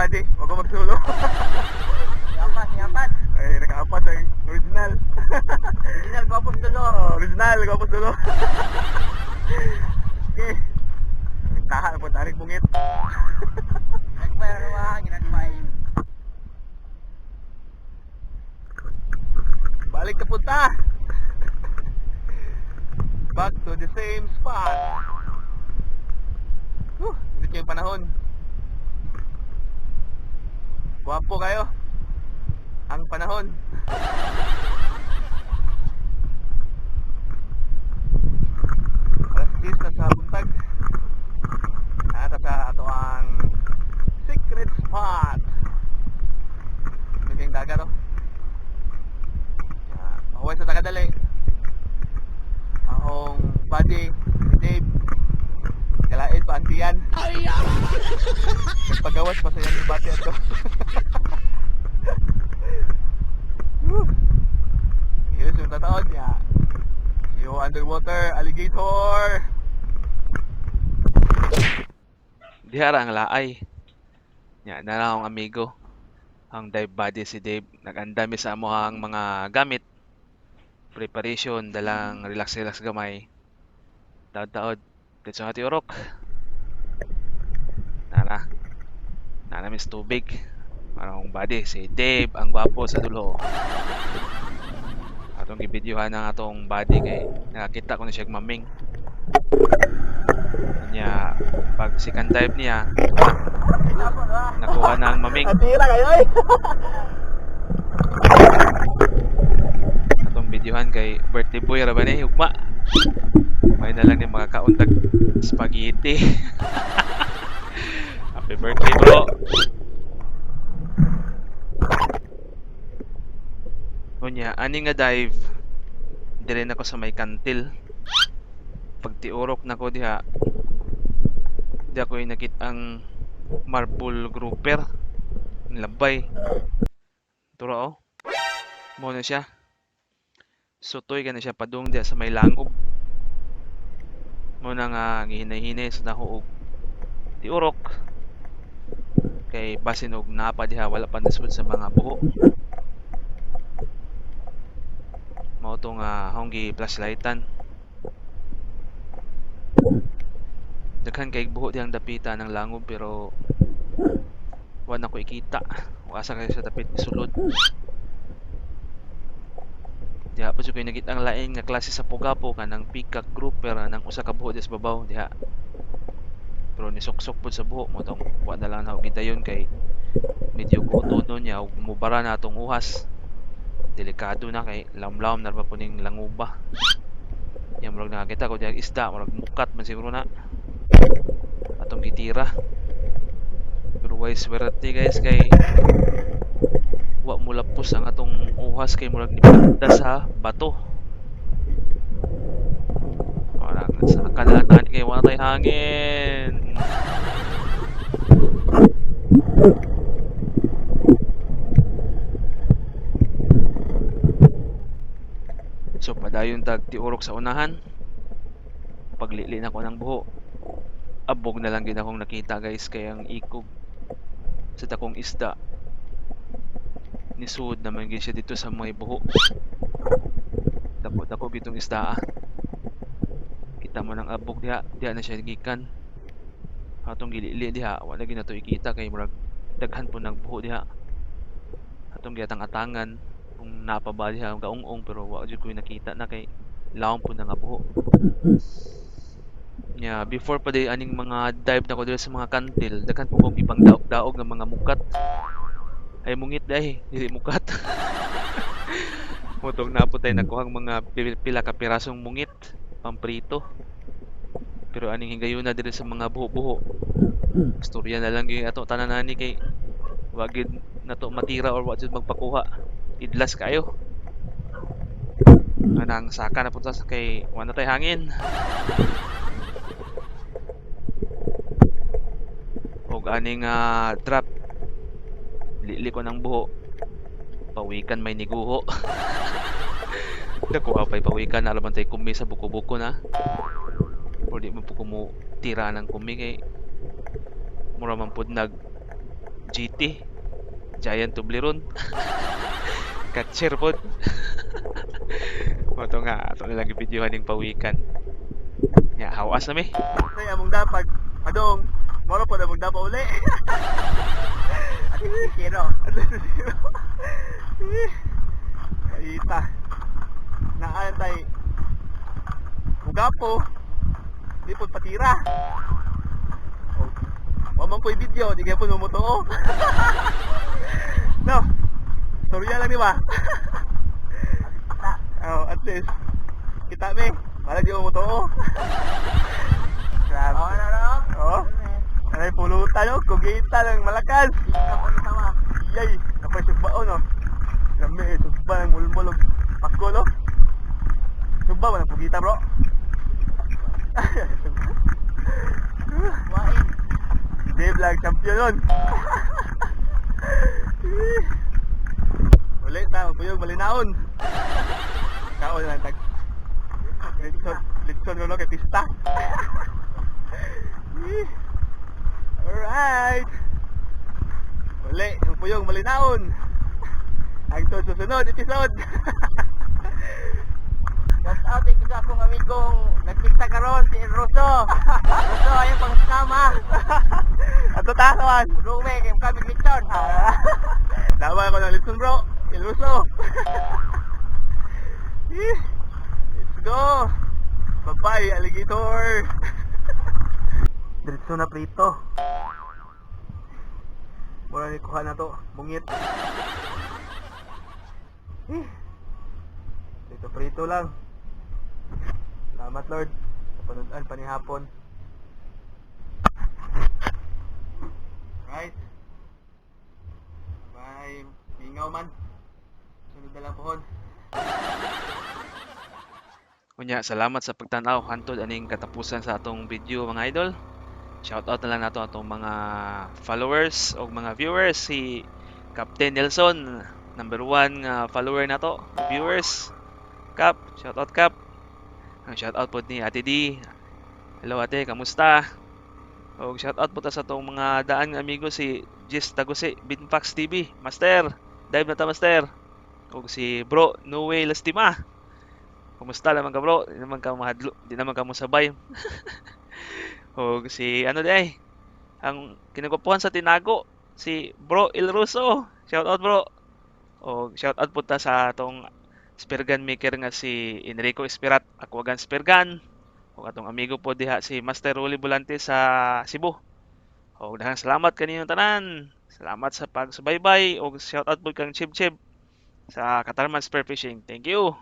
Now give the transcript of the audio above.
buddy. Huwag ko magsulo. Siyapan. Ay, nakaapat ay original. Original Gopos Dulo. Original, kapos dulo. Okay. Tahan po tarik bungit. Nagpay ang mga ginagpay. Balik na punta. Back to the same spot. Hindi ko yung panahon. Guwapo kayo. Ang panahon. Alas 10 na sa buntag. Nata sa ato ang secret spot. Hindi yung dagat oh. Mahuway sa tagadali. Akong buddy, Dave. Kalain pa ang tiyan. Nagpagawas pa sa yan yung bati ato. Here's yung tataon niya. Yung underwater alligator. Dihara ang laay. Nya na lang akong amigo. Ang dive buddy si Dave. Nag-andami sa amohang mga gamit. Preparation, dalang relax gamay. Taod-taod. Dito sa hati urok. Nana miss tubig. Parang buddy si Dave, ang gwapo sa dulo. Atong gibidyohan ng atong buddy kay nakakita ko na siya maming. Kanya pag second dive niya, nakuha na ang maming. Atira kayo eh. Atong videohan kay birthday boy ra ba ni ugma. May na lang ni mga kauntag spaghetti. Happy birthday bro. Unya, ani nga dive dire na ko sa may kantil. Pag tiurok na ko diha, di ako yung nakita ang marble grouper. Ang labay. Turo oh. Mo na siya. Sutoy ka na siya padung diha sa may langob. Mo na nga gihinay-hinay sa nahuog. Tiurok. Kay basin og napa diha wala pa nasud sa mga buho. Mao to nga honggi flashlightan. Daghan kay buho diyang dapita ng langob pero wala ko ikita. Wasa kay sa dapit sulod. Diha pa jud koy nakita ang lain nga klase sa pugapo kanang peacock grouper nang usa ka buho sa babaw diha. Pero nisuksok pud sa buho mo tong wa na lang na gidayon kay medyo kuto no niya ug mubara na atong uhas. Delikado na kay lamlam na pa po ning languba. Yan murag nakakita ko diyan isda, murag mukat man siguro na. Atong gitira. Pero way swerte guys kay wa mo lapos ang atong uhas kay murag nipagda sa bato. Wala sa kalatan kay wala tay hangin. So padayon tag tiurok sa unahan. Paglili na ko ng buho. Abog na lang gid akong nakita guys kay ang ikog sa takong isda. Nisuod naman gid siya dito sa may buho. Dako gitong isda. Kita mo ng abog diha na siya gikan. Atong gilili diha wala gid nato ikita kay murag daghan po ng buho diha. Atong giatang-atangan kung napaba diha gaung-ong pero wa jud ko nakita na kay lawom po na nga buho. Yeah, before pa day aning mga dive na ko dito sa mga kantil, daghan po kong ibang daog-daog ng mga mukat. Ay mungit dai, dili mukat. Mutong napot tay nakuhang mga pila ka pirasong mungit pamprito. Pero aning hingayon na diri sa mga buho-buho. Istorya na lang gyud ato tanan-ani kay wa gid nato matira or wa jud magpakuha. Idlas kayo. Anang saka na punta sa kay wala tay hangin. Og aning drop lili ko ng buho. Pawikan may niguho. Nakuha pa'y pawikan na alaman tayo kumi sa buko-buko na. Or di mo po kumu tira ng kumi kay mura man pud GT, Giant Toblerone, Catcher pod. Moto nga ato nilang gibidyohan ning pawikan. Nya hawas na mi. Say among dapag adong moro po among dapa uli. At least zero. At least zero. Kaita. Naantay. Mugapo. Di po patira. Oh. Wamang ko'y video, di kaya po numuto. No. Storya lang di ba? Oh, at least. Kita mi. Malag di umuto. Grabe. Oo, ano? Oh. Anay pulutan oh, kugita lang malakas. Hindi ka po sama. Yay, kapay sugbaon oh. Lami, sugba ng mulmulog. Pakol oh. Sugba ba ng pugita bro? Wain. Hindi, vlog champion nun. Ulit na, magpuyog, malinaon. Kaon lang, tag. Litson no, kay pista. Alright. Uli, magpuyog, malinaon. Hangtod susunod episode. Shout out ito sa akong amigong nagpista karon si Rosso. Rosso ayong pangsama. Ato tahawan. Rume kay kami Litson. Dawa ko ng Litson bro. Iluso. Let's go. Bye-bye, alligator. Diretso na prito. Mura ni kuha na to. Bungit. Prito prito lang. Salamat Lord. Sa panudan pa ni hapon. Right. Bye. Mingaw man. Sunod na lang pohon. Unya, salamat sa pagtanaw hantod aning katapusan sa atong video mga idol. Shoutout na lang nato atong mga followers o mga viewers, si Captain Nelson, number 1 nga follower nato, viewers. Cap, shoutout Cap. Ang shoutout po ni Ate D. Hello ate, kamusta? O shoutout po ta sa atong mga daan nga amigo, si Jis Tagusi, Binfax TV, Master. Dive na ta Master. O si Bro Noe Lastima. Kumusta naman ka bro? Di naman ka mahadlo, di naman ka mo sabay. O si ano day? Ang kinagwapuhan sa Tinago, si Bro Il Russo. Shout out bro. O shout out punta sa atong Spirgan maker nga si Enrico Espirat, Aquagan Spirgan. O atong amigo po diha si Master Rolly Volante sa Cebu. O daghang salamat kaninyong tanan. Salamat sa pagsubaybay o shout out po kang Chib Chib sa Katarman Spearfishing. Thank you.